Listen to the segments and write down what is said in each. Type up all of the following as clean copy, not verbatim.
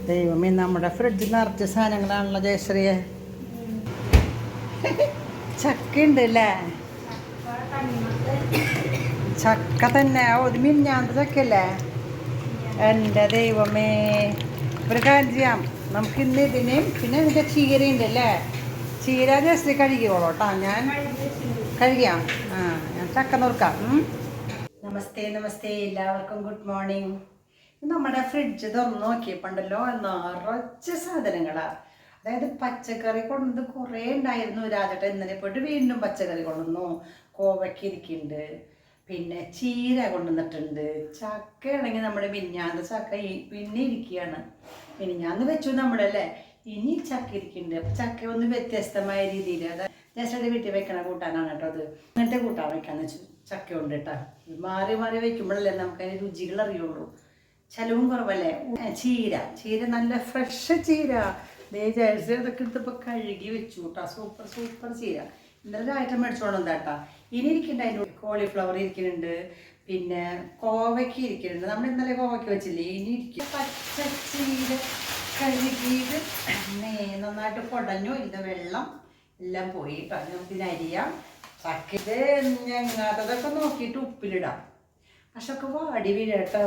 ദൈവമേ, നമ്മുടെ ഫ്രിഡ്ജ് നിറച്ച സാധനങ്ങളാണല്ലോ ജയശ്രീയെ. ചക്ക ഉണ്ട് അല്ലേ? ചക്ക തന്നെ. ഒരു മിന്നാന്ത ചക്കല്ലേ? എൻ്റെ ദൈവമേ, ഒരു കാര്യം ചെയ്യാം നമുക്ക് ഇന്ന് ഇതിനെയും പിന്നെ ഇതിൻ്റെ ചീരയുണ്ട് അല്ലേ? ചീര ജയശ്രീ കഴുകിയോളൂ കേട്ടോ. ഞാൻ കഴുകിയാം. ഞാൻ ചക്ക നോക്കാം. നമസ്തേ നമസ്തേ, എല്ലാവർക്കും ഗുഡ് മോർണിംഗ്. നമ്മുടെ ഫ്രിഡ്ജ് തുറന്ന് നോക്കിയപ്പോണ്ടല്ലോ നിറച്ച് സാധനങ്ങളാണ്. അതായത് പച്ചക്കറി കൊണ്ടുവന്നത് കുറേ ഉണ്ടായിരുന്നു. രാജേട്ടൻ ഇന്നലെ പോയിട്ട് വീണ്ടും പച്ചക്കറി കൊണ്ടുവന്നു. കോവയ്ക്ക ഇരിക്കുന്നുണ്ട്, പിന്നെ ചീര കൊണ്ടുവന്നിട്ടുണ്ട്. ചക്കയാണെങ്കിൽ നമ്മുടെ മിനിഞ്ഞാന്ന് ചക്ക പിന്നെ ഇരിക്കുകയാണ്. മിനിഞ്ഞാന്ന് വെച്ചു നമ്മളല്ലേ, ഇനി ചക്ക ഇരിക്കുന്നുണ്ട്. അപ്പം ചക്ക ഒന്ന് വ്യത്യസ്തമായ രീതിയിൽ, അതായത് ജസ്റ്റ് വീട്ടിൽ വെക്കണ കൂട്ടാനാണ് കേട്ടോ. അത് അങ്ങനത്തെ കൂട്ടാൻ വെക്കാന്ന് വെച്ചു. ചക്ക ഉണ്ട് കേട്ടോ. മാറി മാറി വെക്കുമ്പോഴല്ലേ നമുക്കതിന് രുചികൾ അറിയുള്ളൂ. ചിലവും കുറവല്ലേ. ചീര നല്ല ഫ്രഷ് ചീര. ജയശ്രീ അതൊക്കെ എടുത്തപ്പോൾ കഴുകി വെച്ചു കേട്ടോ. സൂപ്പർ സൂപ്പർ ചീര. ഇന്നലെ ഐറ്റം മേടിച്ചോണം കേട്ടോ. ഇനി ഇരിക്കുന്നുണ്ട് അതിൻ്റെ കോളിഫ്ലവർ ഇരിക്കുന്നുണ്ട്, പിന്നെ കോവയ്ക്ക് ഇരിക്കുന്നുണ്ട്. നമ്മൾ ഇന്നലെ കോവയ്ക്ക് വെച്ചില്ലേ, ഇനി ഇരിക്കും പച്ച ചീര കഴുകിയത് നന്നായിട്ട് കുടഞ്ഞു. ഇതിൻ്റെ വെള്ളം എല്ലാം പോയി കേട്ടോ. നമുക്ക് അരിയാം. ചക്കത് ഞങ്ങാത്തതൊക്കെ നോക്കിയിട്ട് ഉപ്പിലിടാം. പക്ഷെ ഒക്കെ വാടി വീഴട്ടോ.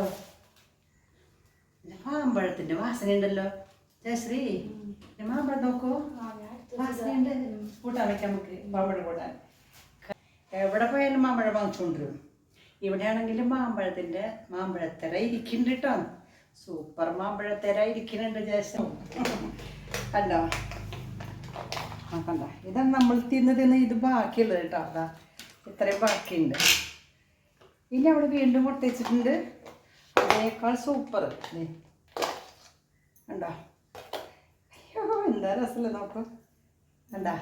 മാമ്പഴത്തിൻ്റെ വാസന ഉണ്ടല്ലോ ജയശ്രീ. മാമ്പഴം നോക്കൂ, വാസനയുണ്ട്. കൂട്ടാൻ വെക്കാം നമുക്ക്. മാമ്പഴം കൂട്ടാൻ എവിടെ പോയാലും മാമ്പഴം വാങ്ങിച്ചുകൊണ്ടിരും. ഇവിടെയാണെങ്കിലും മാമ്പഴത്തര ഇരിക്കുന്നുണ്ട് കേട്ടോ. സൂപ്പർ മാമ്പഴത്തര ഇരിക്കുന്നുണ്ട് ജയശ്രീ. കണ്ടോ കണ്ടോ? ഇതാണ് നമ്മൾ തിന്ന് ഇത് ബാക്കിയുള്ളത് കേട്ടോ. അതാ ഇത്രയും ബാക്കിയുണ്ട്. ഇനി അവിടെ വീണ്ടും പൊട്ടിച്ചിട്ടുണ്ട്. അതിനേക്കാൾ സൂപ്പർ കണ്ടോ? അയ്യോ എന്താ രസമല്ലേ നോക്കൂ. കണ്ടാ?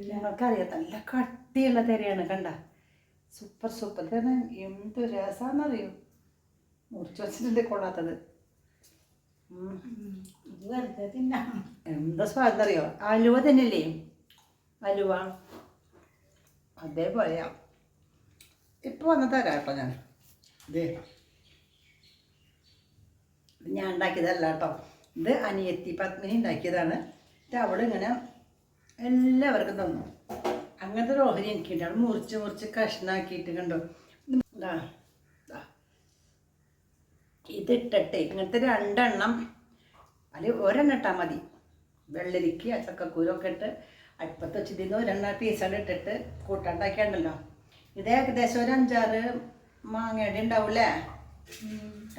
നിങ്ങൾക്കറിയാം നല്ല കട്ടിയുള്ള തിരയാണ്. കണ്ട? Super super. ഇതാണ് എന്ത് രസമാണെന്നറിയോ. മുറിച്ച് വെച്ചിട്ടുണ്ട് കൊള്ളാത്തത്. എന്താ സ്വാദം അറിയോ? അലുവ തന്നെയല്ലേ? അലുവ അതേപോലെയാ. ഇപ്പൊ വന്ന് തരാം കേട്ടോ. ഞാൻ ഉണ്ടാക്കിയതല്ല കേട്ടോ. ഇത് അനിയത്തി പത്മിനി ഉണ്ടാക്കിയതാണ്. അവൾ ഇങ്ങനെ എല്ലാവർക്കും തന്നു. അങ്ങനത്തെ ഒരു ഓഹരി എനിക്കുണ്ട്. അവിടെ മുറിച്ച് കഷ്ണാക്കിയിട്ട് കണ്ടോ. ഇതിട്ടിട്ട് ഇങ്ങനത്തെ 2 എണ്ണം, അതിൽ ഒരെണ്ണം ഇട്ടാൽ മതി. വെള്ളരിക്ക ചക്കക്കൂരൊക്കെ ഇട്ട് അടുപ്പത്ത് വെച്ചിരുന്നു. 2 പീസാണ് ഇട്ടിട്ട് കൂട്ടാണ്ടാക്കിയുണ്ടല്ലോ. ഇത് ഏകദേശം ഒരു 5-6 മാങ്ങയുടെ ഉണ്ടാവൂലേ?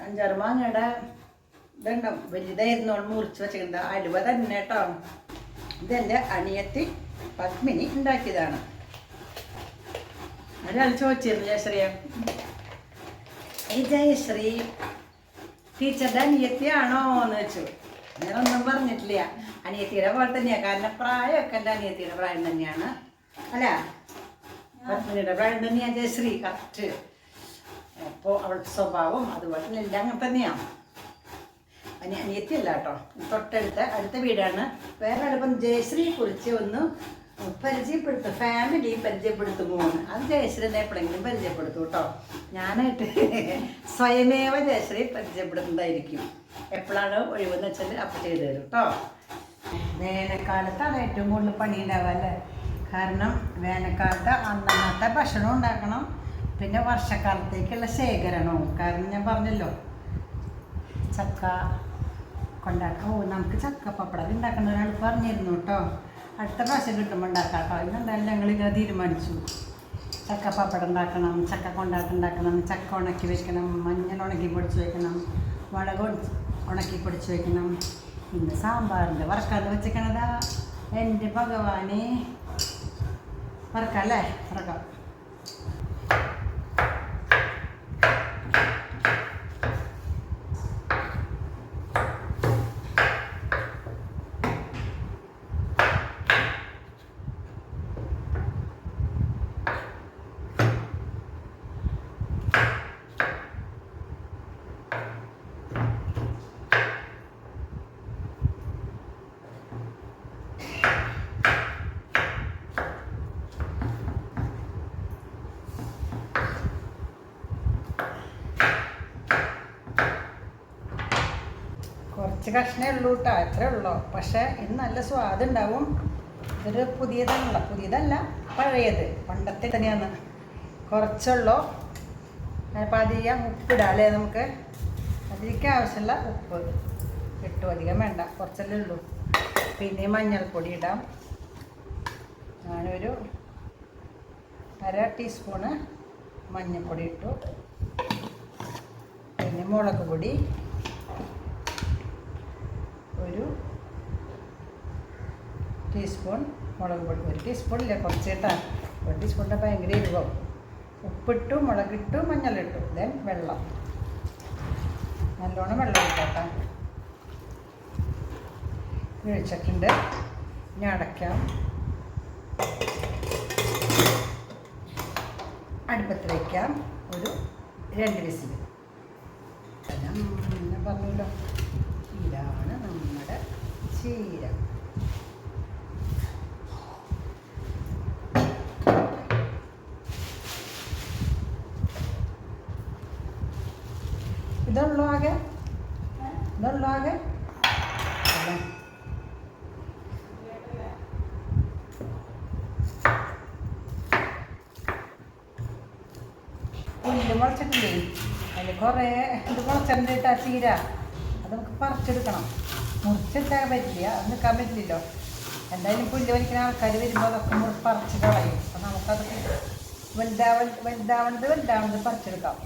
5-6 മാങ്ങയുടെ ഇതുണ്ടാവും. വലുതായിരുന്നു മുറിച്ച് വെച്ചിട്ടുണ്ട്. അലുവ തന്നെ കേട്ടോ. ഇതെൻ്റെ അനിയത്തി പത്മിനി ഉണ്ടാക്കിയതാണ്. ഒരാൾ ചോദിച്ചിരുന്നു ജയശ്രീയെ, ഈ ജയശ്രീ ടീച്ചറുടെ അനിയത്തിയാണോ എന്ന് വെച്ചു. ഞാനൊന്നും പറഞ്ഞിട്ടില്ല. അനിയത്തിയുടെ പോലെ തന്നെയാണ്. കാരണം പ്രായമൊക്കെ എൻ്റെ അനിയത്തിയുടെ പ്രായം തന്നെയാണ്. അല്ല, പത്മിനിയുടെ പ്രായം തന്നെയാണ് ജയശ്രീ കറക്റ്റ്. അപ്പോൾ അവളുടെ സ്വഭാവം അതുപോലെ തന്നെ എല്ലാം അങ്ങനെ തന്നെയാണ്. അനിയത്തിയല്ല കേട്ടോ. അടുത്ത വീടാണ്. വേറെ അടുപ്പം ജയശ്രീയെ കുറിച്ച് ഒന്ന് പരിചയപ്പെടുത്തും. ഫാമിലി പരിചയപ്പെടുത്തുമോ? അത് ജയശ്രീനെ എപ്പോഴെങ്കിലും പരിചയപ്പെടുത്തും കേട്ടോ. ഞാനായിട്ട് സ്വയമേവ ജയശ്രീ പരിചയപ്പെടുത്തുന്നതായിരിക്കും. എപ്പോഴാണ് ഒഴിവെന്ന് വെച്ചാൽ അപ്പം ചെയ്തു തരും കേട്ടോ. വേനൽക്കാലത്താണ് ഏറ്റവും കൂടുതൽ പണി ഉണ്ടാവുക അല്ലേ? കാരണം വേനൽക്കാലത്ത് അന്നത്തെ ഭക്ഷണം ഉണ്ടാക്കണം, പിന്നെ വർഷക്കാലത്തേക്കുള്ള ശേഖരണവും. കാരണം ഞാൻ പറഞ്ഞല്ലോ ചക്ക നമുക്ക് ചക്ക പപ്പടം ഉണ്ടാക്കുന്ന ഒരാൾ പറഞ്ഞിരുന്നു കേട്ടോ. അടുത്ത പ്രാവശ്യം കിട്ടുമ്പോൾ ഉണ്ടാക്കാം കേട്ടോ. ഇന്നെന്തായാലും ഞങ്ങളിങ്ങനെ തീരുമാനിച്ചു. ചക്ക പപ്പടം ഉണ്ടാക്കണം, ചക്ക കൊണ്ടാട്ടുണ്ടാക്കണം, ചക്ക ഉണക്കി വെക്കണം, മഞ്ഞൾ ഉണക്കി പൊടിച്ച് വെക്കണം, മുളക് ഉണക്കി പൊടിച്ച് വെക്കണം. ഇന്ന് സാമ്പാറിൻ്റെ വറക്കാതെ വെച്ചേക്കണതാ. എൻ്റെ ഭഗവാനെ, വറക്കാം അല്ലേ? വറക്കാം. കുറച്ച് കഷ്ണേ ഉള്ളൂ കേട്ടോ, അത്രേ ഉള്ളൂ. പക്ഷേ ഇത് നല്ല സ്വാദുണ്ടാവും. ഇതൊരു പുതിയതല്ല പഴയത്, പണ്ടത്തെ തന്നെയാണ്. കുറച്ചുള്ളൂ. അപ്പോൾ അധികം ഉപ്പിടാം അല്ലേ നമുക്ക്. അതിലേക്ക് ആവശ്യമുള്ള ഉപ്പ് ഇട്ടു, അധികം വേണ്ട, കുറച്ചല്ലേ ഉള്ളൂ. പിന്നെ മഞ്ഞൾപ്പൊടി ഇടാം. ഞാനൊരു 1/2 ടീസ്പൂണ് മഞ്ഞൾപ്പൊടി ഇട്ടു. പിന്നെ മുളക് പൊടി 1 ടീസ്പൂൺ മുളക് പൊടി. 1 ടീസ്പൂണില്ല, കുറച്ച് കേട്ടാ. 1 ടീസ്പൂണിൻ്റെ ഭയങ്കര എരിവാവും. ഉപ്പിട്ടു, മുളകിട്ടു, മഞ്ഞളിട്ടു. ദെൻ വെള്ളം, നല്ലോണം വെള്ളം ഇട്ടോട്ടാ. ഒഴിച്ചിട്ടുണ്ട്. ഇനി അടയ്ക്കാം. അടുപ്പത്ത് വയ്ക്കാം. ഒരു 2 വിസിൽ. ഞാൻ പറഞ്ഞല്ലോ, ഇതാണ് നമ്മുടെ ചീര. ഇതുള്ളൂ ആകെ. പുല്ല് മുളച്ചിട്ടില്ലേ, അതിൽ കുറേ ഇത് മുളച്ചിട്ടുണ്ട് കേട്ടോ ചീര. അത് നമുക്ക് പറിച്ചെടുക്കണം. മുറിച്ചെടുക്കാൻ പറ്റില്ല, അത് നിൽക്കാൻ പറ്റില്ലല്ലോ. എന്തായാലും പുല്ല് വലിക്കുന്ന ആൾക്കാർ വരുമ്പോൾ അതൊക്കെ പറിച്ച് കളയും. അപ്പം നമുക്കതൊക്കെ വലുതാവണത് പറിച്ചെടുക്കാം.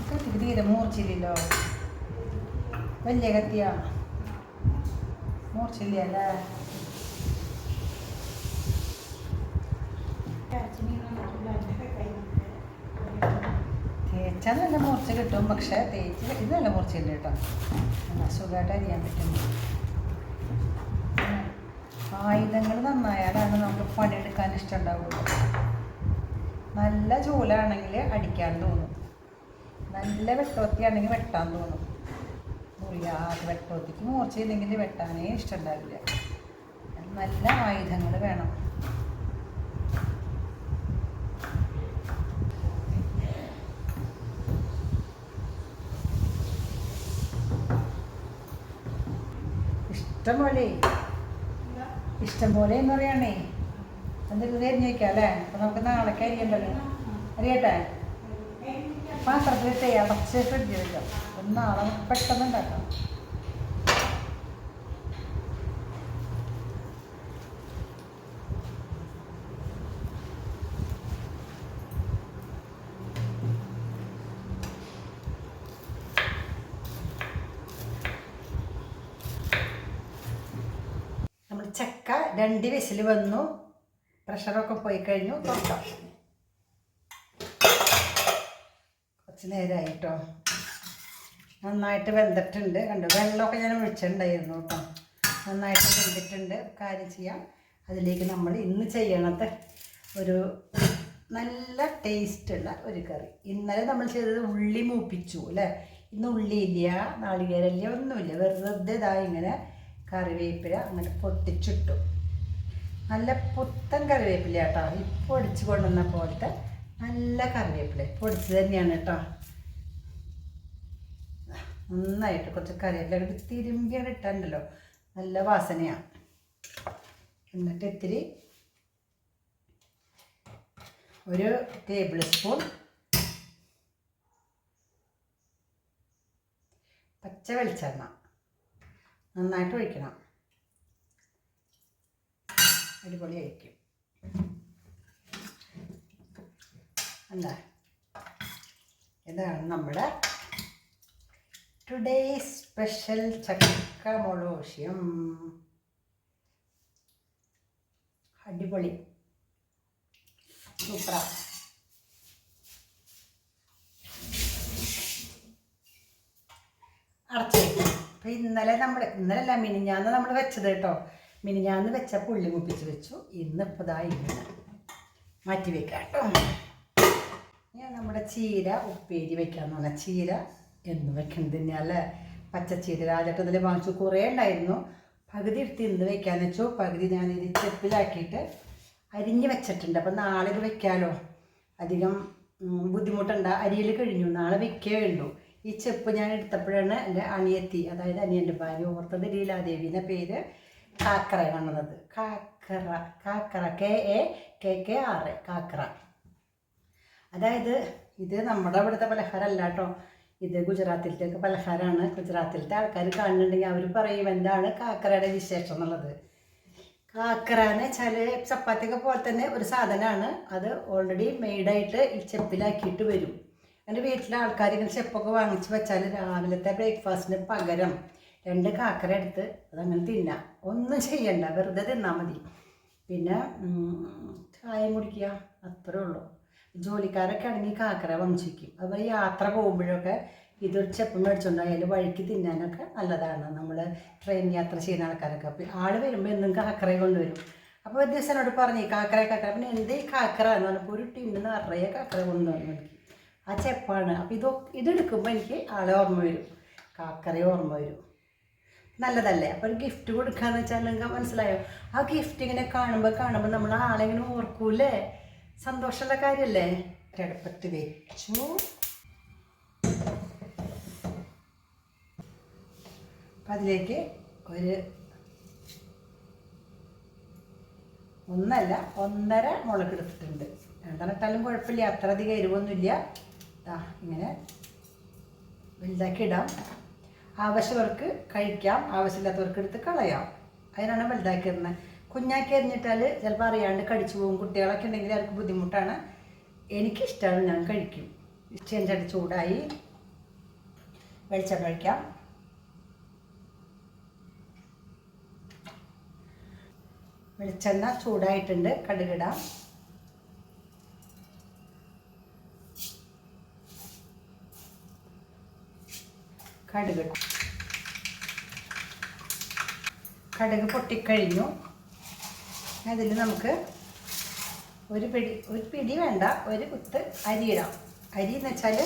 കത്തിക്ക് തീരെ മൂർച്ചില്ലല്ലോ. വലിയ കത്തിയാ, മൂർച്ചില്ല അല്ലേ. തേച്ചാൽ നല്ല മൂർച്ച കിട്ടും, പക്ഷേ തേച്ച് ഇത് നല്ല മൂർച്ചയില്ല കേട്ടോ. സുഖമായിട്ട് അരിയാൻ പറ്റും. ആയുധങ്ങൾ നന്നായാലാണ് നമുക്ക് പണിയെടുക്കാൻ ഇഷ്ടമുണ്ടാവുള്ളൂ. നല്ല ചൂലാണെങ്കിൽ അടിക്കാൻ തോന്നും, നല്ല വെട്ടോത്തിയാണെങ്കിൽ വെട്ടാൻ തോന്നും. മുറിയാതെ വെട്ടോത്തിക്ക് മൂർച്ചയില്ലെങ്കിൽ വെട്ടാനേ ഇഷ്ടമുണ്ടാവില്ല. നല്ല ആയുധങ്ങൾ വേണം. ഇഷ്ടം പോലെ എന്ന് പറയണേ. എന്തെങ്കിലും അരിഞ്ഞ് വയ്ക്കാം അല്ലേ. അപ്പം നമുക്ക് നാളേക്ക് അരിയണ്ടല്ലോ. അറിയട്ടെ, പാത്രത്തിലിട്ട് അടച്ച് ഫ്രിഡ്ജിൽ വയ്ക്കാം. നാളെ പെട്ടെന്ന് ഉണ്ടാക്കാം. നമ്മൾ ചക്ക 2 വിസിൽ വന്നു, പ്രഷറൊക്കെ പോയി കഴിഞ്ഞു. തുറക്കാം. കുറച്ച് നേരമായിട്ടോ. നന്നായിട്ട് വെന്തിട്ടുണ്ട്. കണ്ടു, വെള്ളമൊക്കെ ഞാൻ ഒഴിച്ചിട്ടുണ്ടായിരുന്നു കേട്ടോ. നന്നായിട്ട് വെന്തിട്ടുണ്ട്. കാര്യം ചെയ്യാം, അതിലേക്ക് നമ്മൾ ഇന്ന് ചെയ്യണത് ഒരു നല്ല ടേസ്റ്റുള്ള ഒരു കറി. ഇന്നലെ നമ്മൾ ചെയ്തത് ഉള്ളി മൂപ്പിച്ചു അല്ലേ. ഇന്ന് ഉള്ളിയില്ല, നാളികേരമില്ല, ഒന്നുമില്ല. വെറുതെ ഇതാ ഇങ്ങനെ കറിവേപ്പില അങ്ങനെ പൊട്ടിച്ചിട്ടു. നല്ല പുത്തൻ കറിവേപ്പില കേട്ടോ. ഇപ്പോൾ പൊടിച്ച് കൊണ്ടുവന്ന പോലത്തെ നല്ല കറിവേപ്പില പൊടിച്ച് തന്നെയാണ് കേട്ടോ. നന്നായിട്ട് കുറച്ച് കറിവേപ്പില തിരുമ്പിയാണ് ഇട്ടുണ്ടല്ലോ, നല്ല വാസനയാണ്. എന്നിട്ട് ഇത്തിരി 1 ടേബിൾ സ്പൂൺ പച്ച വെളിച്ചെണ്ണ നന്നായിട്ട് ഒഴിക്കണം. അടിപൊളിയായിരിക്കും. എന്താ, ഇതാണ് നമ്മുടെ ടുഡേ സ്പെഷ്യൽ ചക്ക മോളോഷ്യം. അടിപൊളി, സൂപ്പറാ. അടച്ചു വയ്ക്കും. അപ്പോൾ ഇന്നലെയല്ല മിനിഞ്ഞാന്ന് നമ്മൾ വെച്ചത് കേട്ടോ. മിനിഞ്ഞാന്ന് വെച്ച പുള്ളി മുപ്പിച്ച് വെച്ചു. ഇന്നിപ്പോൾ ദാ ഇങ്ങനെ മാറ്റി വെക്കാം കേട്ടോ. ഞാൻ നമ്മുടെ ചീര ഉപ്പേരി വെക്കാമെന്ന് പറഞ്ഞാൽ ചീര എന്ന് വെക്കുന്നത് തന്നെയല്ലേ. പച്ചച്ചീര രാജട്ടതിൽ വാങ്ങിച്ചു, കുറേ ഉണ്ടായിരുന്നു. പകുതി എടുത്ത് ഇന്ന് വെക്കാമെന്ന് വെച്ചു. പകുതി ഞാനിത് ചെപ്പിലാക്കിയിട്ട് അരിഞ്ഞ് വെച്ചിട്ടുണ്ട്. അപ്പം നാളെ ഇത് വെക്കാമല്ലോ, അധികം ബുദ്ധിമുട്ടുണ്ട്. അരിയിൽ കഴിഞ്ഞു, നാളെ വെക്കേ ഉള്ളൂ. ഈ ചെപ്പ് ഞാൻ എടുത്തപ്പോഴാണ് എൻ്റെ അനിയത്തി, അതായത് അനിയൻ്റെ ഭാര്യ, ഓർത്തത് ലീലാദേവിൻ്റെ പേര് കാക്കറ കാണുന്നത്. കാക്കറ, കാക്കറ, KAKKR, കാക്കറ. അതായത് ഇത് നമ്മുടെ ഇവിടുത്തെ പലഹാരമല്ല കേട്ടോ, ഇത് ഗുജറാത്തിലത്തേക്ക് പലഹാരമാണ്. ഗുജറാത്തിലത്തെ ആൾക്കാർ കാണുന്നുണ്ടെങ്കിൽ അവർ പറയും എന്താണ് കാക്കറയുടെ വിശേഷം എന്നുള്ളത്. കാക്കറ എന്ന് വെച്ചാൽ ചപ്പാത്തിയൊക്കെ പോലെ തന്നെ ഒരു സാധനമാണ്. അത് ഓൾറെഡി മെയ്ഡായിട്ട് ഈ ചെപ്പിലാക്കിയിട്ട് വരും. എൻ്റെ വീട്ടിലെ ആൾക്കാർ ഇങ്ങനെ ചെപ്പൊക്കെ വാങ്ങിച്ച് വെച്ചാൽ രാവിലത്തെ ബ്രേക്ക്ഫാസ്റ്റിന് പകരം 2 കാക്കറ എടുത്ത് അതങ്ങനെ തിന്നാം. ഒന്നും ചെയ്യണ്ട, വെറുതെ തിന്നാൽ മതി. പിന്നെ ചായം കുടിക്കുക, അത്രേ ഉള്ളൂ. ജോലിക്കാരൊക്കെ ആണെങ്കിൽ കാക്കറ വംശിക്കും. അതുപോലെ യാത്ര പോകുമ്പോഴൊക്കെ ഇതൊരു ചെപ്പ് മേടിച്ചുകൊണ്ടായാലും വഴിക്ക് തിന്നാനൊക്കെ നല്ലതാണ്. നമ്മൾ ട്രെയിൻ യാത്ര ചെയ്യുന്ന ആൾക്കാരൊക്കെ അപ്പോൾ ആൾ വരുമ്പോൾ എന്നും കാക്കറ കൊണ്ടുവരും. അപ്പോൾ ഒരു ദിവസം എന്നോട് പറഞ്ഞു കാക്കറ. പിന്നെ എന്തേ കാക്കറ എന്ന് പറഞ്ഞപ്പോൾ ഒരു ടിന്ന് നിറയെ കാക്കറ കൊണ്ടുവന്നു എനിക്ക്. ആ ചെപ്പാണ്. അപ്പോൾ ഇതെടുക്കുമ്പോൾ എനിക്ക് ആളെ ഓർമ്മ വരും, കാക്കറയെ ഓർമ്മ വരും. നല്ലതല്ലേ? അപ്പോൾ ഒരു ഗിഫ്റ്റ് കൊടുക്കാന്ന് വെച്ചാൽ നിങ്ങൾക്ക് മനസ്സിലായോ? ആ ഗിഫ്റ്റ് ഇങ്ങനെ കാണുമ്പോൾ നമ്മൾ ആളെങ്ങനെ ഓർക്കൂലേ? സന്തോഷമുള്ള കാര്യമല്ലേ? അടുപ്പത്ത് വെച്ചു. അപ്പം അതിലേക്ക് ഒരു 1.5 മുളക് എടുത്തിട്ടുണ്ട്. 2 ഇട്ടാലും കുഴപ്പമില്ല, അത്ര അധികം എരിവൊന്നുമില്ല. ഇങ്ങനെ വലുതാക്കി ഇടാം. ആവശ്യമുള്ളവർക്ക് കഴിക്കാം, ആവശ്യമില്ലാത്തവർക്ക് എടുത്ത് കളയാം. അതിനാണ് വലുതാക്കി ഇടുന്നത്. കുഞ്ഞാക്കി എറിഞ്ഞിട്ടാൽ ചിലപ്പോൾ അറിയാണ്ട് കടിച്ചു പോകും. കുട്ടികളൊക്കെ ഉണ്ടെങ്കിൽ അവർക്ക് ബുദ്ധിമുട്ടാണ്. എനിക്കിഷ്ടമാണ്, ഞാൻ കഴിക്കും. ചെഞ്ചട്ടി ചൂടായി, വെളിച്ചെണ്ണ ഒഴിക്കാം. വെളിച്ചെണ്ണ ചൂടായിട്ടുണ്ട്, കടുകിടാം. കടുക് പൊട്ടിക്കഴിഞ്ഞു. അതിൽ നമുക്ക് ഒരു പിടി വേണ്ട, ഒരു കുത്ത് അരി ഇടാം. അരി എന്ന് വെച്ചാൽ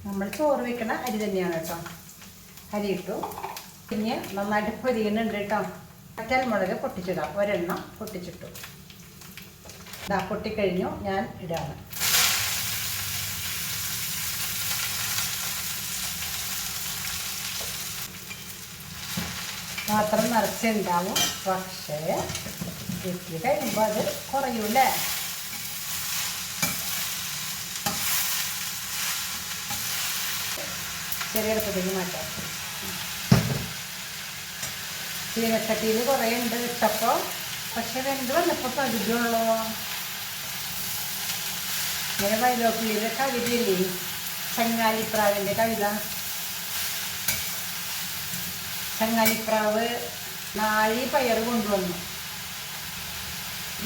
നമ്മൾ ചോറ് വെക്കണ അരി തന്നെയാണ് കേട്ടോ. അരി ഇട്ടു. പിന്നെ നന്നായിട്ട് പൊരിയുന്നുണ്ട് കേട്ടോ. മുളക് പൊട്ടിച്ചിടാം. ഒരെണ്ണം പൊട്ടിച്ചിട്ടു. പൊട്ടിക്കഴിഞ്ഞു, ഞാൻ ഇടാണ്. പാത്രം നിറച്ചുണ്ടാവും, പക്ഷേ ഇട്ട് കഴിയുമ്പോൾ അത് കുറയൂല്ലേ? ചെറിയ അടുപ്പത്തേക്ക് മാറ്റാം. ചീനച്ചട്ടിയിൽ കുറേ ഉണ്ട് ഇട്ടപ്പോൾ, പക്ഷെ വെന്ത് വന്നപ്പോൾ പകുതിയുള്ളൂ. ഇങ്ങനെ വയലോക്കിളിയിലെ കവിതയില്ലേ, ചങ്ങാലിപ്രാവിൻ്റെ കവിത. ചങ്ങാലിപ്രാവ് നാഴി പയർ കൊണ്ടുവന്നു.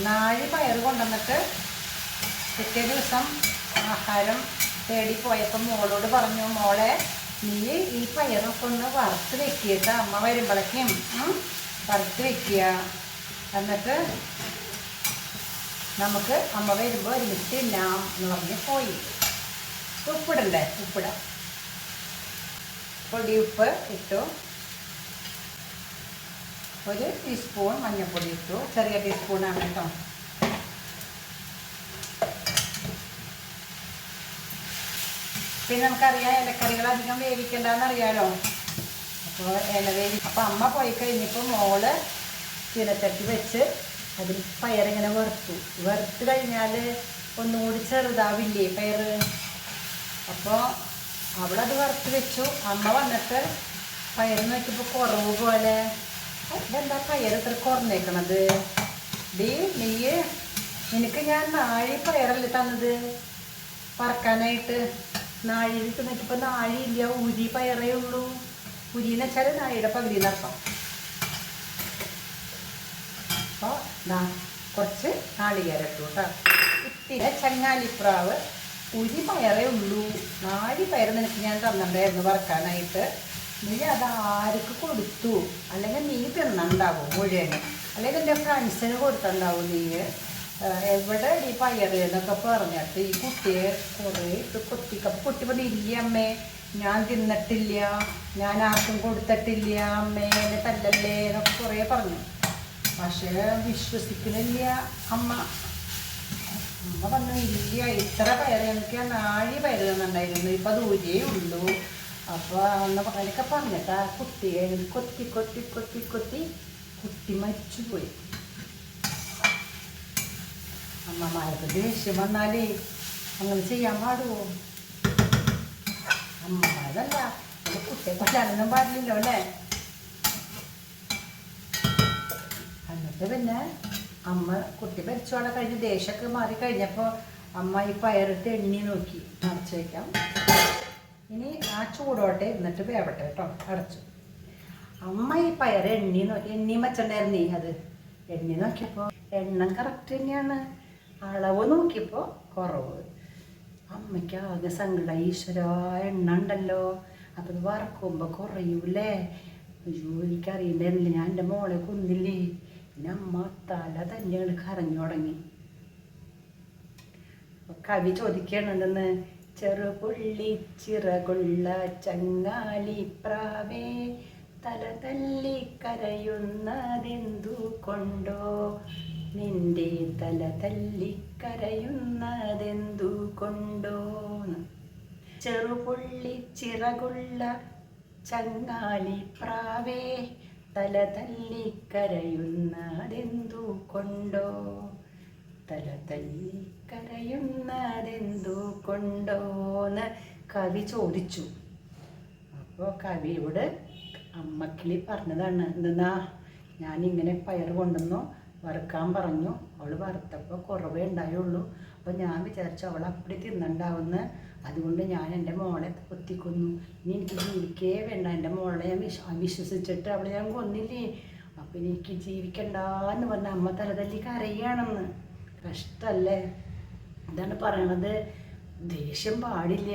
നാഴി പയർ കൊണ്ടുവന്നിട്ട് പിറ്റേ ദിവസം ആഹാരം തേടി പോയപ്പോൾ മോളോട് പറഞ്ഞു, മോളെ നീ ഈ പയറൊക്കെ ഒന്ന് വറുത്ത് വെക്കിയിട്ട് അമ്മ വരുമ്പോഴേക്കും വറുത്ത് വെക്കുക, എന്നിട്ട് നമുക്ക് അമ്മ വരുമ്പോൾ ഒരുമിച്ച് തിന്നാം എന്ന് പറഞ്ഞ് പോയി. ഉപ്പിടണ്ടേ? ഉപ്പിടാം. പൊടി ഉപ്പ് ഇട്ടു. 1 ടീസ്പൂൺ മഞ്ഞൾപ്പൊടി ഇട്ടു. ചെറിയ ടീസ്പൂണാണ് കേട്ടോ. പിന്നെ നമുക്കറിയാം ഇലക്കറികൾ അധികം വേവിക്കണ്ടെന്നറിയാലോ. അപ്പോൾ അമ്മ പോയി കഴിഞ്ഞപ്പോൾ മോള് ചീനച്ചട്ടി വെച്ച് അതിൽ പയറിങ്ങനെ വറുത്ത് കഴിഞ്ഞാൽ ഒന്നുകൂടി ചെറുതാവില്ലേ പയർ? അപ്പോൾ അവളത് വറുത്ത് വെച്ചു. അമ്മ വന്നിട്ട് പയർ നോക്കിയപ്പോൾ കുറവ് പോലെ. ഇതെന്താ പയർ ഇത്ര കുറഞ്ഞേക്കണത്? നീ എനിക്ക് ഞാൻ നാഴി പയറല്ലേ തന്നത് പറക്കാനായിട്ട്. നാഴിയിട്ട് നോക്കിയപ്പോൾ നാഴിയില്ല, ഉരി പയറേ ഉള്ളൂ. ഉരി എന്ന് വെച്ചാൽ നാഴിയുടെ പകുതി നഷ്ടം. അപ്പോൾ കുറച്ച് നാളികേരം ഇട്ടു കേട്ടോ. ഇത്തിരി ചങ്ങാലിപ്രാവ്. ഉരി പയറേ ഉള്ളൂ, നാഴി പയർ നിനക്ക് ഞാൻ തന്നിട്ടുണ്ടായിരുന്നു വറക്കാനായിട്ട്. നീ അത് ആർക്ക് കൊടുത്തു? അല്ലെങ്കിൽ നീ തിന്നുണ്ടാവും മുഴുവൻ, അല്ലെങ്കിൽ എൻ്റെ ഫ്രണ്ട്സിന് കൊടുത്തുണ്ടാവും. നീ എവിടെ ഈ പയർ എന്നൊക്കെ പറഞ്ഞിട്ട് ഈ കുട്ടിയെ കുറേ കൊത്തിക്കപ്പോൾ കുട്ടി പറഞ്ഞു, ഇല്ല അമ്മേ ഞാൻ തിന്നിട്ടില്ല, ഞാൻ ആർക്കും കൊടുത്തിട്ടില്ല, അമ്മേ എന്നെ തല്ലല്ലേ എന്നൊക്കെ കുറേ പറഞ്ഞു. പക്ഷേ വിശ്വസിക്കുന്നില്ല അമ്മ. അമ്മ പറഞ്ഞു ഇല്ല, ഇത്ര പയർ എനിക്ക് നാഴി പയർ തന്നിട്ടുണ്ടായിരുന്നു, ഇപ്പം ദൂരേ ഉള്ളൂ. അപ്പോൾ അന്ന് അതിലൊക്കെ പറഞ്ഞിട്ട് ആ കുട്ടിയെ കൊത്തി കൊത്തി കൊത്തി കൊത്തി കുട്ടി മരിച്ചുപോയി. അമ്മമാർക്ക് ദേഷ്യം വന്നാലേ അങ്ങനെ ചെയ്യാൻ പാടുമോ? അമ്മമാരല്ല, അത് കുട്ടിയെ കൊല്ലാനൊന്നും പാടില്ലല്ലോ അല്ലേ. എന്നിട്ട് പിന്നെ അമ്മ കുട്ടി മരിച്ചോടെ കഴിഞ്ഞ് ദേഷ്യമൊക്കെ മാറിക്കഴിഞ്ഞപ്പോൾ അമ്മ ഈ പയറിട്ട് എണ്ണി നോക്കി, നിറച്ച് വയ്ക്കാം, ഇനി ആ ചൂടോട്ടെ എന്നിട്ട് വേവട്ടെ കേട്ടോ, അടച്ചു. അമ്മ ഈ പയർ എണ്ണി നോക്കി, എണ്ണി വെച്ചിട്ടുണ്ടായിരുന്നേ, അത് എണ്ണി നോക്കിയപ്പോൾ എണ്ണം കറക്റ്റ് തന്നെയാണ്, അളവ് നോക്കിയപ്പോൾ കുറവ്. അമ്മയ്ക്ക് ആകെ സങ്കടം, ഈശ്വര എണ്ണ ഉണ്ടല്ലോ, അപ്പം വറക്കുമ്പോൾ കുറയൂലേ. അയ്യോ എനിക്കറിയണ്ടായിരുന്നില്ല, ഞാൻ എൻ്റെ മോളെ കൊന്നില്ലേ. പിന്നെ അമ്മ തല തന്നെ കരഞ്ഞു തുടങ്ങി. കവി ചോദിക്കണെന്തെന്ന്, ചെറുപുള്ളി ചിറകുള്ള ചങ്ങാലി പ്രാവേ തല തല്ലി കരയുന്നതെന്തു കൊണ്ടോ, നിന്റെ തല തല്ലി കരയുന്നതെന്തു കൊണ്ടോ. ചെറുപുള്ളി ചിറകുള്ള ചങ്ങാലി പ്രാവേ തല തല്ലി കരയുന്നതെന്തു കൊണ്ടോ, തല തല്ലി കരയുന്നതെന്തു കൊണ്ടോന്ന് കവി ചോദിച്ചു. അപ്പോൾ കവിയോട് അമ്മക്കിളി പറഞ്ഞതാണ്, എന്തെന്നാ ഞാനിങ്ങനെ പയർ കൊണ്ടുവന്നു വറുക്കാൻ പറഞ്ഞു, അവൾ വറുത്തപ്പോൾ കുറവേ ഉണ്ടായുള്ളൂ. അപ്പോൾ ഞാൻ വിചാരിച്ചു അവൾ അപ്പടി തിന്നണ്ടാവുമെന്ന്, അതുകൊണ്ട് ഞാൻ എൻ്റെ മോളെ കൊത്തിക്കൊന്നു. ഇനി എനിക്ക് ജീവിക്കേ വേണ്ട, എൻ്റെ മോളെ ഞാൻ വിശ്വസിച്ചിട്ട് അവളെ ഞാൻ കൊന്നില്ലേ, അപ്പം എനിക്ക് ജീവിക്കണ്ടെന്ന് പറഞ്ഞ അമ്മ തലതല്ലി കരയുകയാണെന്ന്. കഷ്ടല്ലേ. ഇതാണ് പറയണത്, ദേഷ്യം പാടില്ല,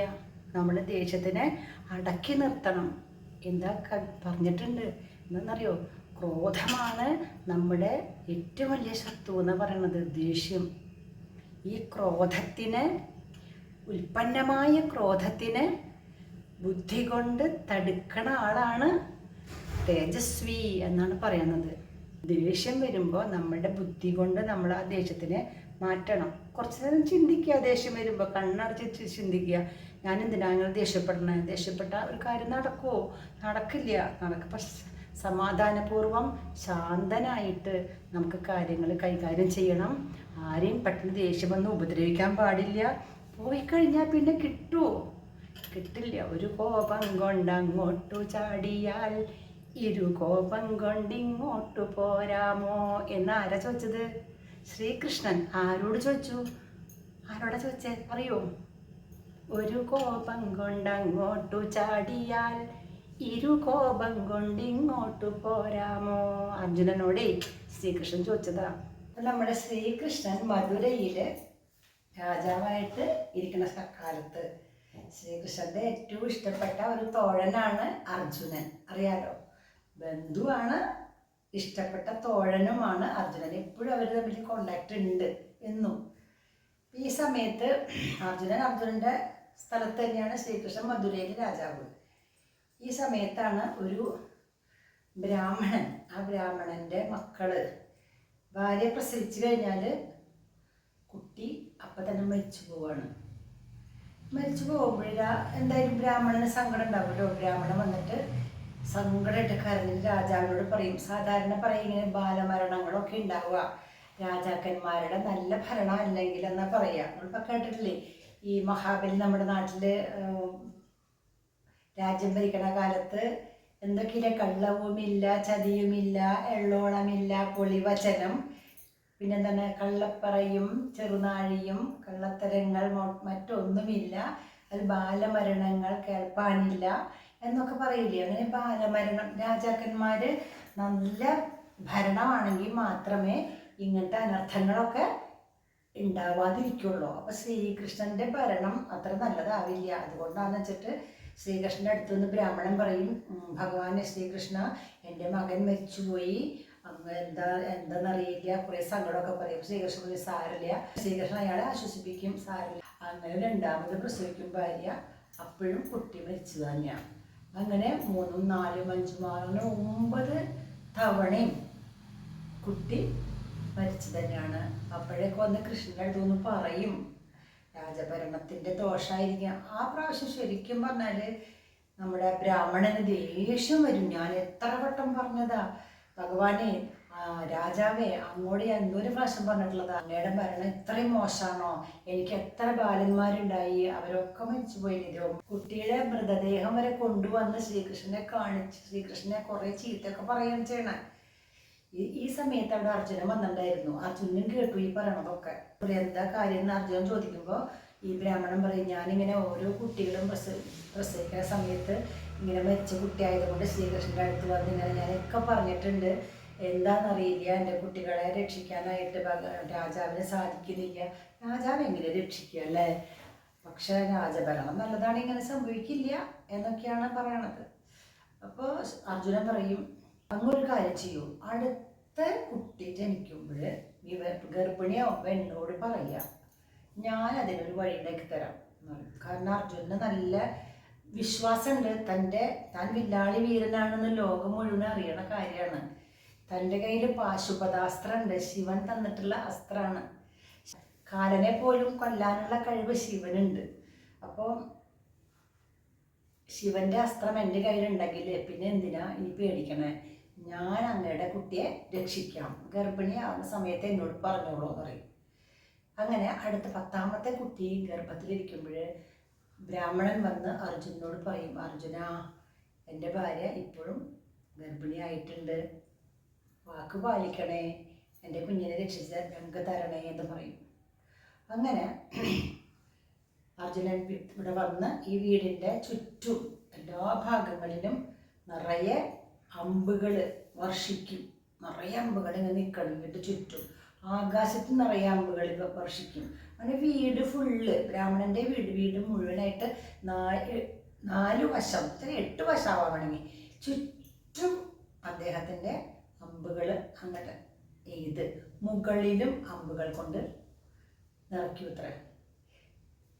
നമ്മൾ ദേഷ്യത്തിനെ അടക്കി നിർത്തണം. എന്താ പറഞ്ഞിട്ടുണ്ട് എന്നറിയോ, ക്രോധമാണ് നമ്മുടെ ഏറ്റവും വലിയ ശത്രു എന്ന് പറയണത്, ദേഷ്യം. ഈ ക്രോധത്തിന്, ഉൽപ്പന്നമായ ക്രോധത്തിന് ബുദ്ധി കൊണ്ട് തടുക്കണ ആളാണ് തേജസ്വി എന്നാണ് പറയുന്നത്. ദേഷ്യം വരുമ്പോൾ നമ്മുടെ ബുദ്ധി കൊണ്ട് നമ്മൾ ആ ദേഷ്യത്തിനെ മാറ്റണം. കുറച്ച് നേരം ചിന്തിക്കുക, ദേഷ്യം വരുമ്പോൾ കണ്ണടച്ച് ചിന്തിക്കുക, ഞാൻ എന്തിനാണ് അങ്ങനെ ദേഷ്യപ്പെടണേ, ദേഷ്യപ്പെട്ട ഒരു കാര്യം നടക്കുമോ? നടക്കില്ല. പക്ഷെ സമാധാനപൂർവം ശാന്തനായിട്ട് നമുക്ക് കാര്യങ്ങൾ കൈകാര്യം ചെയ്യണം. ആരെയും പെട്ടെന്ന് ദേഷ്യം വന്ന് ഉപദ്രവിക്കാൻ പാടില്ല. പോയി കഴിഞ്ഞാൽ പിന്നെ കിട്ടുമോ? കിട്ടില്ല. ഒരു കോപം കൊണ്ട് അങ്ങോട്ടു ചാടിയാൽ ഇരു കോപം കൊണ്ടിങ്ങോട്ടു പോരാമോ എന്നാരാ ചോദിച്ചത്? ശ്രീകൃഷ്ണൻ. ആരോട് ചോദിച്ചു? ആരോടാ ചോദിച്ചേ അറിയോ? ഒരു കോപം കൊണ്ടങ്ങോട്ടു ചാടിയാൽ ഇരു കോപം കൊണ്ടിങ്ങോട്ടു പോരാമോ, അർജുനനോടെ ശ്രീകൃഷ്ണൻ ചോദിച്ചതാ. നമ്മുടെ ശ്രീകൃഷ്ണൻ മധുരയില് രാജാവായിട്ട് ഇരിക്കുന്ന കാലത്ത് ശ്രീകൃഷ്ണന്റെ ഏറ്റവും ഇഷ്ടപ്പെട്ട ഒരു തോഴനാണ് അർജുനൻ. അറിയാലോ, ബന്ധുവാണ്, ഇഷ്ടപ്പെട്ട തോഴനുമാണ് അർജുനൻ. എപ്പോഴും അവർ തമ്മിൽ കോണ്ടാക്ട് ഉണ്ട് എന്നും. ഈ സമയത്ത് അർജുനന്റെ സ്ഥലത്ത് തന്നെയാണ് ശ്രീകൃഷ്ണൻ മധുരയിലെ രാജാവ്. ഈ സമയത്താണ് ഒരു ബ്രാഹ്മണൻ, ആ ബ്രാഹ്മണന്റെ മക്കള് ഭാര്യ പ്രസവിച്ചു കഴിഞ്ഞാൽ കുട്ടി അപ്പം തന്നെ മരിച്ചു പോവാണ്. മരിച്ചു പോകുമ്പോഴാ എന്തായാലും ബ്രാഹ്മണന് സങ്കടം ഉണ്ടാവുമല്ലോ. ബ്രാഹ്മണൻ വന്നിട്ട് സങ്കടമായിട്ട് കരഞ്ഞിട്ട് രാജാവിനോട് പറയും. സാധാരണ പറയും ഇങ്ങനെ ബാലമരണങ്ങളൊക്കെ ഉണ്ടാവുക രാജാക്കന്മാരുടെ നല്ല ഭരണം അല്ലെങ്കിൽ എന്നാ പറയുക. നമ്മളിപ്പോൾ കേട്ടിട്ടില്ലേ, ഈ മഹാബലി നമ്മുടെ നാട്ടിൽ രാജ്യം ഭരിക്കണ കാലത്ത് എന്തൊക്കെയില്ല, കള്ളവുമില്ല, ചതിയുമില്ല, എള്ളോളമില്ല, പൊളിവചനം, പിന്നെന്താണ്, കള്ളപ്പറയും ചെറുനാഴിയും കള്ളത്തരങ്ങൾ മറ്റൊന്നുമില്ല, അത് ബാലമരണങ്ങൾ കേൾപ്പാനില്ല എന്നൊക്കെ പറയില്ലേ. അങ്ങനെ ബാലമരണം, രാജാക്കന്മാർ നല്ല ഭരണമാണെങ്കിൽ മാത്രമേ ഇങ്ങനത്തെ അനർത്ഥങ്ങളൊക്കെ ഉണ്ടാവാതിരിക്കുള്ളൂ. അപ്പോൾ ശ്രീകൃഷ്ണൻ്റെ ഭരണം അത്ര നല്ലതാവില്ല. അതുകൊണ്ടാണെന്ന് വെച്ചിട്ട് ശ്രീകൃഷ്ണൻ്റെ അടുത്ത് നിന്ന് ബ്രാഹ്മണൻ പറയും, ഭഗവാനെ ശ്രീകൃഷ്ണ, എൻ്റെ മകൻ മരിച്ചുപോയി, അങ്ങ് എന്താണെന്നറിയില്ല, കുറേ സങ്കടമൊക്കെ പറയും. ശ്രീകൃഷ്ണൻ പറയും സാരില്ല. ശ്രീകൃഷ്ണൻ അയാളെ ആശ്വസിപ്പിക്കും, സാരില്ല. അങ്ങനെ രണ്ടാമത് പ്രസവിക്കും ഭാര്യ, അപ്പോഴും കുട്ടി മരിച്ചു തന്നെയാണ്. അങ്ങനെ 3, 4, 5, 6, 9 തവണയും കുട്ടി മരിച്ചു തന്നെയാണ്. അപ്പോഴേക്ക് വന്ന് കൃഷ്ണൻ്റെ അടുത്തൊന്ന് പറയും, രാജഭരണത്തിൻ്റെ ദോഷമായിരിക്കാം. ആ പ്രാവശ്യം ശരിക്കും പറഞ്ഞാൽ നമ്മുടെ ബ്രാഹ്മണന് ദേഷ്യം വരും. ഞാൻ എത്ര വട്ടം പറഞ്ഞതാ ഭഗവാനെ, രാജാവേ, അങ്ങോട്ട് ഞാൻ എന്തോരു പ്രാവശ്യം പറഞ്ഞിട്ടുള്ളതാ, അങ്ങയുടെ ഭരണം ഇത്രയും മോശമാണോ? എനിക്ക് എത്ര ബാലന്മാരുണ്ടായി, അവരൊക്കെ മരിച്ചുപോയില്ലോ. കുട്ടിയുടെ മൃതദേഹം വരെ കൊണ്ടുവന്ന് ശ്രീകൃഷ്ണനെ കാണിച്ച് ശ്രീകൃഷ്ണനെ കുറേ ചീത്തയൊക്കെ പറയുകയാണ് ചെയ്യണേ. ഈ സമയത്ത് അവിടെ അർജുനൻ വന്നിട്ടുണ്ടായിരുന്നു. അർജുനൻ കേട്ടു ഈ പറയണതൊക്കെ. എന്താ കാര്യം എന്ന് അർജുനൻ ചോദിക്കുമ്പോൾ ഈ ബ്രാഹ്മണൻ പറയും, ഞാനിങ്ങനെ ഓരോ കുട്ടികളും പ്രസവിക്കുന്ന സമയത്ത് ഇങ്ങനെ മരിച്ച കുട്ടിയായതുകൊണ്ട് ശ്രീകൃഷ്ണൻ്റെ അടുത്ത് വന്ന് ഇങ്ങനെ ഞാനൊക്കെ പറഞ്ഞിട്ടുണ്ട്, എന്താണെന്നറിയില്ല, എൻ്റെ കുട്ടികളെ രക്ഷിക്കാനായിട്ട് രാജാവിന് സാധിക്കുന്നില്ല. രാജാവ് എങ്ങനെ രക്ഷിക്കുക അല്ലേ? പക്ഷെ രാജഭരണം നല്ലതാണ്, ഇങ്ങനെ സംഭവിക്കില്ല എന്നൊക്കെയാണ് പറയണത്. അപ്പോൾ അർജുനൻ പറയും, അങ്ങൊരു കാര്യം ചെയ്യൂ, അടുത്ത കുട്ടി ജനിക്കുമ്പോൾ ഗർഭിണിയാവുമ്പോൾ എന്നോട് പറയുക, ഞാൻ അതിനൊരു വഴി ഉണ്ടാക്കി തരാം എന്ന് പറയും. കാരണം അർജുനന് നല്ല വിശ്വാസമുണ്ട്, താൻ വില്ലാളി വീരനാണെന്ന് ലോകം മുഴുവൻ അറിയണ കാര്യമാണ്. തൻ്റെ കയ്യിൽ പാശുപതാസ്ത്രമുണ്ട്, ശിവൻ തന്നിട്ടുള്ള അസ്ത്രമാണ്. കാലനെ പോലും കൊല്ലാനുള്ള കഴിവ് ശിവനുണ്ട്. അപ്പോൾ ശിവന്റെ അസ്ത്രം എൻ്റെ കയ്യിലുണ്ടെങ്കിൽ പിന്നെ എന്തിനാ ഇനി പേടിക്കണേ? ഞാൻ അങ്ങയുടെ കുട്ടിയെ രക്ഷിക്കാം, ഗർഭിണിയാവുന്ന സമയത്ത് എന്നോട് പറഞ്ഞോളൂ എന്ന് പറയും. അങ്ങനെ അടുത്ത 10ാമത്തെ കുട്ടി ഗർഭത്തിലിരിക്കുമ്പോൾ ബ്രാഹ്മണൻ വന്ന് അർജുനനോട് പറയും, അർജുന, എൻ്റെ ഭാര്യ ഇപ്പോഴും ഗർഭിണിയായിട്ടുണ്ട്, വാക്ക് പാലിക്കണേ, എൻ്റെ കുഞ്ഞിനെ രക്ഷിച്ച് ഞങ്ങൾക്ക് തരണേ എന്ന് പറയും. അങ്ങനെ അർജുനൻ ഇവിടെ വന്ന് ഈ വീടിൻ്റെ ചുറ്റും എല്ലാ ഭാഗങ്ങളിലും നിറയെ അമ്പുകൾ വർഷിക്കും. നിറയെ അമ്പുകൾ ഇങ്ങനെ നിൽക്കണം വീട്ട് ചുറ്റും, ആകാശത്ത് നിറയെ അമ്പുകൾ വർഷിക്കും. അങ്ങനെ വീട് ഫുള്ള്, ബ്രാഹ്മണൻ്റെ വീട് മുഴുവനായിട്ട് 4 വശം, 8 വശമാവണമെങ്കിൽ ചുറ്റും അദ്ദേഹത്തിൻ്റെ അമ്പുകൾ അങ്ങോട്ട് എയ്ത് മുകളിലും അമ്പുകൾ കൊണ്ട് നിറയ്ക്കും അത്ര.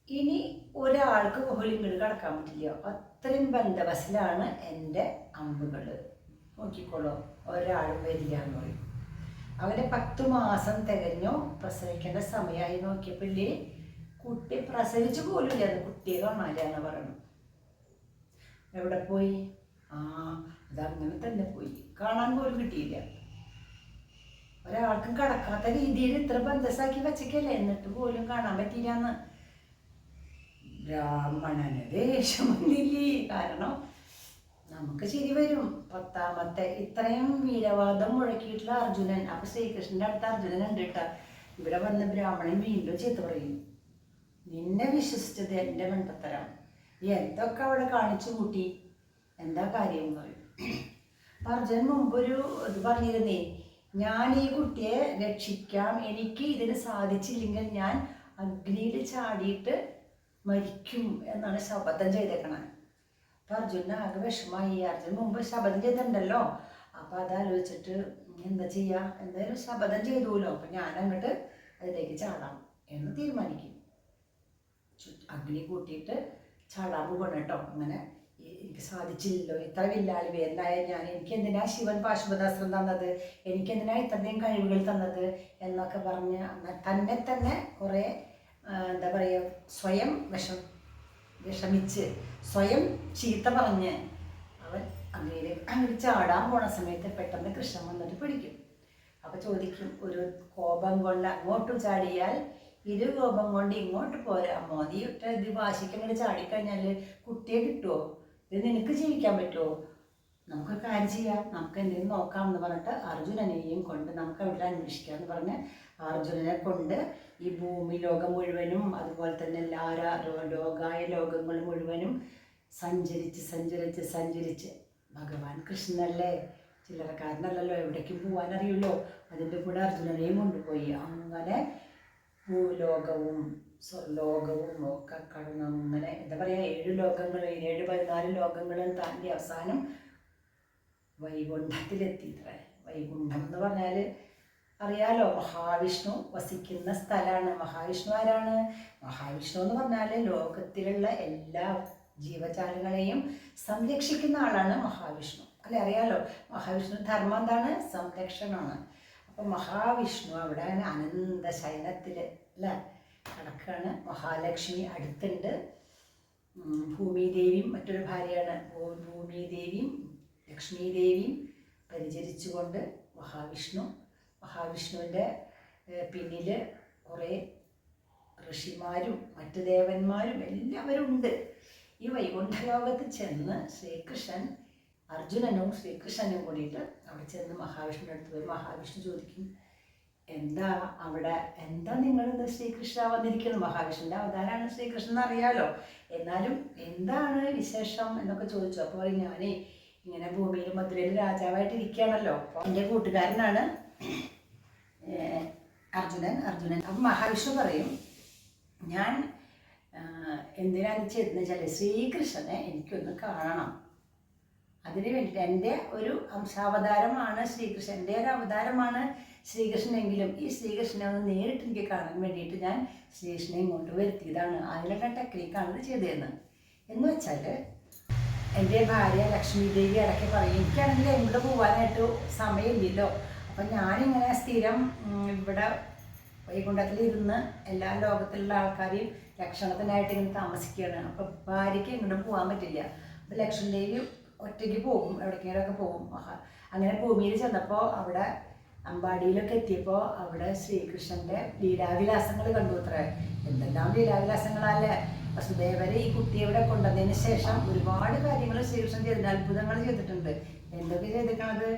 ഇനി ഒരാൾക്ക് പോലും ഇങ്ങോട്ട് കടക്കാൻ പറ്റില്ല, അത്രയും ബന്ധവസിലാണ് എൻ്റെ അമ്പുകൾ. നോക്കിക്കോളൂ, ഒരാളും വരില്ല എന്ന് പറയും. അവരെ 10 മാസം തികഞ്ഞോ പ്രസവിക്കേണ്ട സമയമായി നോക്കിയപ്പോഴേ കുട്ടി പ്രസവിച്ചു പോലും ഇല്ല, കുട്ടിയെ കാണാനാണ് പറയണം. എവിടെ പോയി? അതങ്ങനെ തന്നെ പോയി, കാണാൻ പോലും കിട്ടിയില്ല. ഒരാൾക്കും കടക്കാത്ത രീതിയിൽ ഇത്ര ബന്ധസാക്കി വെച്ചേക്കല്ലേ, എന്നിട്ട് പോലും കാണാൻ പറ്റിയില്ലാന്ന് ബ്രാഹ്മണന് ദേഷ്യം വന്നില്ലേ. കാരണം നമുക്ക് ശരി വരും, 10ാമത്തെ ഇത്രയും വീരവാദം മുഴക്കിയിട്ടുള്ള അർജുനൻ. അപ്പൊ ശ്രീകൃഷ്ണന്റെ അടുത്ത് അർജുനൻ ഉണ്ട് കേട്ടാ. ഇവിടെ വന്ന് ബ്രാഹ്മണൻ വീണ്ടും ചീത്ത പറയും, നിന്നെ വിശ്വസിച്ചത് എൻ്റെ മണ്ടത്തരം, എന്തൊക്കെ അവിടെ കാണിച്ചു കൂട്ടി, എന്താ കാര്യം എന്ന് പറയും. അർജുനൻ മുമ്പൊരു ഇത് പറഞ്ഞിരുന്നേ, ഞാൻ ഈ കുട്ടിയെ രക്ഷിക്കാം, എനിക്ക് ഇതിന് സാധിച്ചില്ലെങ്കിൽ ഞാൻ അഗ്നിയിൽ ചാടിയിട്ട് മരിക്കും എന്നാണ് ശപഥം ചെയ്തേക്കണേ. അപ്പം അർജുനന് ആകെ വിഷമായി. അർജുനൻ മുമ്പ് ശപഥം ചെയ്തിട്ടുണ്ടല്ലോ, അപ്പം അതാലോചിച്ചിട്ട് എന്താ ചെയ്യുക, എന്തായാലും ശപഥം ചെയ്തുല്ലോ, അപ്പം ഞാൻ അങ്ങോട്ട് അതിലേക്ക് ചാടാം എന്ന് തീരുമാനിക്കും. അഗ്നി കൂട്ടിയിട്ട് ചാടാൻ പോകണം കേട്ടോ. അങ്ങനെ എനിക്ക് സാധിച്ചില്ലല്ലോ, ഇത്ര വില്ലാളി വേദനായ ഞാൻ, എനിക്കെന്തിനാ ശിവൻ പാശുപതാസ്ത്രം തന്നത്, എനിക്കെന്തിനാ ഇത്രയും കഴിവുകൾ തന്നത് എന്നൊക്കെ പറഞ്ഞ് തന്നെ കുറേ എന്താ പറയുക, സ്വയം വിഷമിച്ച് സ്വയം ചീത്ത പറഞ്ഞ് അവൻ അങ്ങനെ ചാടാൻ പോണ സമയത്ത് പെട്ടെന്ന് കൃഷ്ണൻ വന്നിട്ട് പിടിക്കും. അപ്പം ചോദിക്കും, ഒരു കോപം കൊണ്ട് അങ്ങോട്ട് ചാടിയാൽ കോപം കൊണ്ട് ഇങ്ങോട്ട് പോരാമോ, നീ ഇത് വാശിക്ക് അങ്ങോട്ട് ചാടിക്കഴിഞ്ഞാൽ കുട്ടിയെ കിട്ടുമോ, ഇത് നിനക്ക് ജീവിക്കാൻ പറ്റുമോ, നമുക്ക് കാര്യം ചെയ്യാം, നമുക്ക് എന്തെങ്കിലും നോക്കാം എന്ന് പറഞ്ഞിട്ട് അർജുനനെയും കൊണ്ട് നമുക്ക് അവിടെ അന്വേഷിക്കാം എന്ന് പറഞ്ഞ് അർജുനനെ കൊണ്ട് ഈ ഭൂമി ലോകം മുഴുവനും അതുപോലെ തന്നെ എല്ലാ ലോകായ ലോകങ്ങൾ മുഴുവനും സഞ്ചരിച്ച് ഭഗവാൻ കൃഷ്ണനല്ലേ, ചില്ലറക്കാരനല്ലല്ലോ, എവിടേക്കും പോകാൻ അറിയുമല്ലോ, അതിൻ്റെ കൂടെ അർജുനനെയും കൊണ്ടുപോയി. അങ്ങനെ ഭൂലോകവും സ്വർലോകവും ഒക്കെ കടന്ന് അങ്ങനെ എന്താ പറയുക, 7 ലോകങ്ങൾ 14 ലോകങ്ങളും താണ്ടി അവസാനം വൈകുണ്ഠത്തിലെത്തിയിത്രേ. വൈകുണ്ഠം എന്ന് പറഞ്ഞാൽ അറിയാലോ, മഹാവിഷ്ണു വസിക്കുന്ന സ്ഥലമാണ്. മഹാവിഷ്ണു ആരാണ്? മഹാവിഷ്ണു എന്ന് പറഞ്ഞാൽ ലോകത്തിലുള്ള എല്ലാ ജീവജാലങ്ങളെയും സംരക്ഷിക്കുന്ന ആളാണ് മഹാവിഷ്ണു അല്ലെ, അറിയാലോ. മഹാവിഷ്ണു ധർമ്മം എന്താണ്? സംരക്ഷണമാണ്. അപ്പോൾ അപ്പം മഹാവിഷ്ണു അവിടെ അനന്ത ശയനത്തിൽ അല്ലേ കിടക്കുകയാണ്. മഹാലക്ഷ്മി അടുത്തുണ്ട്. ഭൂമിദേവിയും മറ്റൊരു ഭാര്യയാണ്. ഭൂമിദേവിയും ലക്ഷ്മീദേവിയും പരിചരിച്ചുകൊണ്ട് മഹാവിഷ്ണുവിൻ്റെ പിന്നിൽ കുറേ ഋഷിമാരും മറ്റ് ദേവന്മാരും എല്ലാവരും ഉണ്ട്. ഈ വൈകുണ്ഠലോകത്ത് ചെന്ന് ശ്രീകൃഷ്ണൻ അർജുനനും ശ്രീകൃഷ്ണനും കൂടിയിട്ട് അവിടെ ചെന്ന് മഹാവിഷ്ണുവിൻ്റെ അടുത്ത് പോയി. മഹാവിഷ്ണു ചോദിക്കും, എന്താ അവിടെ, എന്താ നിങ്ങളിന്ന് ശ്രീകൃഷ്ണ വന്നിരിക്കുന്നത്? മഹാവിഷ്ണുവിൻ്റെ അവതാരമാണ് ശ്രീകൃഷ്ണൻ എന്നറിയാലോ, എന്നാലും എന്താണ് വിശേഷം എന്നൊക്കെ ചോദിച്ചു. അപ്പോൾ ഞാനേ ഇങ്ങനെ ഭൂമിയിൽ മധുരയിൽ രാജാവായിട്ട് ഇരിക്കുകയാണല്ലോ. അപ്പോൾ എൻ്റെ കൂട്ടുകാരനാണ് അർജുനൻ. അപ്പം മഹാവിഷ്ണു പറയും, ഞാൻ എന്തിനാണ് ചെയ്തതെന്ന് വെച്ചാൽ ശ്രീകൃഷ്ണനെ എനിക്കൊന്ന് കാണണം. അതിന് വേണ്ടിയിട്ട് എൻ്റെ ഒരു അംശാവതാരമാണ് ശ്രീകൃഷ്ണൻ, എൻ്റെ ഒരു അവതാരമാണ് ശ്രീകൃഷ്ണനെങ്കിലും ഈ ശ്രീകൃഷ്ണനെ ഒന്ന് നേരിട്ട് എനിക്ക് കാണാൻ വേണ്ടിയിട്ട് ഞാൻ ശ്രീകൃഷ്ണനെ ഇങ്ങോട്ട് വരുത്തിയതാണ്. അതിലുള്ള ടെക്നിക്കാണ് ഇത് ചെയ്തതെന്ന്. എന്ന് വെച്ചാൽ എൻ്റെ ഭാര്യ ലക്ഷ്മീദേവി ഇടയ്ക്ക് പറയും, എനിക്കാണെങ്കിൽ എങ്ങോട്ട് പോകാനായിട്ട് സമയമില്ലല്ലോ. അപ്പം ഞാനിങ്ങനെ സ്ഥിരം ഇവിടെ വൈകുണ്ഠത്തിലിരുന്ന് എല്ലാ ലോകത്തിലുള്ള ആൾക്കാരെയും ലക്ഷണത്തിനായിട്ട് ഇങ്ങനെ താമസിക്കുകയാണ്. അപ്പം ഭാര്യയ്ക്ക് എങ്ങോട്ടും പോകാൻ പറ്റില്ല. അപ്പം ലക്ഷ്മീദേവി ഒറ്റയ്ക്ക് പോകും, എവിടേക്കെങ്കിലൊക്കെ പോകും. അങ്ങനെ ഭൂമിയിൽ ചെന്നപ്പോൾ അവിടെ അമ്പാടിയിലൊക്കെ എത്തിയപ്പോൾ അവിടെ ശ്രീകൃഷ്ണൻ്റെ ലീലാവിലാസങ്ങൾ കണ്ടു. അത്ര എന്തെല്ലാം ലീലാവിലാസങ്ങളല്ലേ. വസുദേവരെ ഈ കുട്ടിയെ ഇവിടെ കൊണ്ടുവന്നതിന് ശേഷം ഒരുപാട് കാര്യങ്ങൾ ശ്രീകൃഷ്ണൻ ചെയ്തിട്ടുണ്ട്, അത്ഭുതങ്ങൾ ചെയ്തിട്ടുണ്ട്. എന്തൊക്കെ ചെയ്തിരിക്കണത്?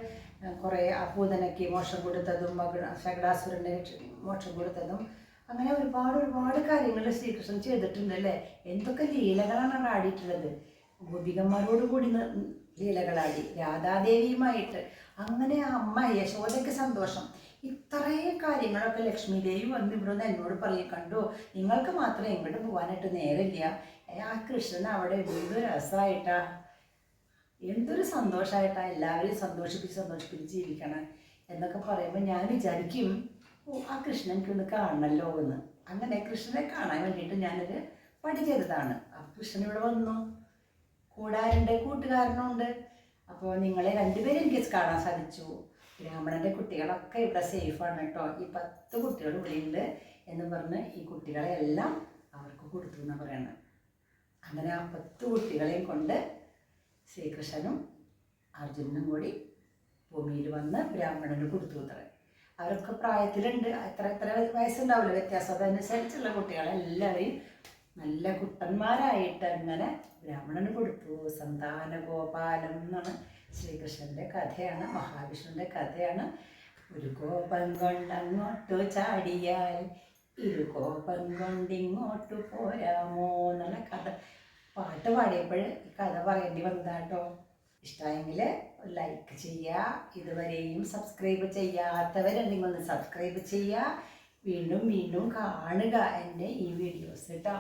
കുറേ പൂതനയ്ക്ക് മോക്ഷം കൊടുത്തതും ശകടാസുരൻ്റെ മോക്ഷം കൊടുത്തതും അങ്ങനെ ഒരുപാട് കാര്യങ്ങൾ ശ്രീകൃഷ്ണൻ ചെയ്തിട്ടുണ്ട് അല്ലേ. എന്തൊക്കെ ലീലകളാണ് അവിടെ ആടിയിട്ടുള്ളത്. ഗോപികന്മാരോട് കൂടി ലീലകളാടി, രാധാദേവിയുമായിട്ട്. അങ്ങനെ അമ്മ യശോദയ്ക്ക് സന്തോഷം. ഇത്രയും കാര്യങ്ങളൊക്കെ ലക്ഷ്മീദേവി വന്ന് ഇവിടെ നിന്ന് എന്നോട് പറയും, കണ്ടു നിങ്ങൾക്ക് മാത്രമേ ഇങ്ങോട്ട് പോകാനായിട്ട് നേരമില്ല. ആ കൃഷ്ണൻ അവിടെ എന്തൊരു രസമായിട്ടാ, എന്തൊരു സന്തോഷമായിട്ടാ, എല്ലാവരെയും സന്തോഷിപ്പിച്ച് ജീവിക്കണം എന്നൊക്കെ പറയുമ്പോൾ ഞാൻ വിചാരിക്കും, ആ കൃഷ്ണൻക്കൊന്ന് കാണണമല്ലോ എന്ന്. അങ്ങനെ കൃഷ്ണനെ കാണാൻ വേണ്ടിയിട്ട് ഞാനൊരു പണി ചെയ്തതാണ്. ആ കൃഷ്ണൻ ഇവിടെ വന്നു, കൂടാരുണ്ട്, കൂട്ടുകാരനുണ്ട്. അപ്പോൾ നിങ്ങളെ രണ്ടുപേരും എനിക്ക് കാണാൻ സാധിച്ചു. ബ്രാഹ്മണൻ്റെ കുട്ടികളൊക്കെ ഇവിടെ സേഫാണ് കേട്ടോ, ഈ 10 കുട്ടികൾ ഇവിടെയുണ്ട് എന്ന് പറഞ്ഞ് ഈ കുട്ടികളെല്ലാം അവർക്ക് കൊടുത്തു എന്നാണ് പറയുന്നത്. അങ്ങനെ ആ 10 കുട്ടികളെയും കൊണ്ട് ശ്രീകൃഷ്ണനും അർജുനനും കൂടി ഭൂമിയിൽ വന്ന് ബ്രാഹ്മണന് കൊടുത്തു അത്ര. അവരൊക്കെ പ്രായത്തിലുണ്ട്, എത്ര വയസ്സുണ്ടാവില്ല വ്യത്യാസം. അതനുസരിച്ചുള്ള കുട്ടികളെല്ലാവരെയും നല്ല കുട്ടന്മാരായിട്ട് അങ്ങനെ ബ്രാഹ്മണന് കൊടുത്തു. സന്താന ഗോപാലം എന്നാണ് ശ്രീകൃഷ്ണൻ്റെ കഥയാണ്, മഹാവിഷ്ണുവിൻ്റെ കഥയാണ്. ഒരു കോപം കൊണ്ടങ്ങോട്ടു ചാടിയാൽ ഇരു കോപം കൊണ്ടിങ്ങോട്ടു പോരാമോ എന്നുള്ള കഥ പാട്ട് പാടിയപ്പോൾ ഈ കഥ പറയേണ്ടി വന്നതാട്ടോ. ഇഷ്ടമായെങ്കിൽ ലൈക്ക് ചെയ്യുക. ഇതുവരെയും സബ്സ്ക്രൈബ് ചെയ്യാത്തവരുണ്ടെങ്കിൽ ഒന്ന് സബ്സ്ക്രൈബ് ചെയ്യുക. വീണ്ടും കാണുക എൻ്റെ ഈ വീഡിയോസ് കേട്ടോ.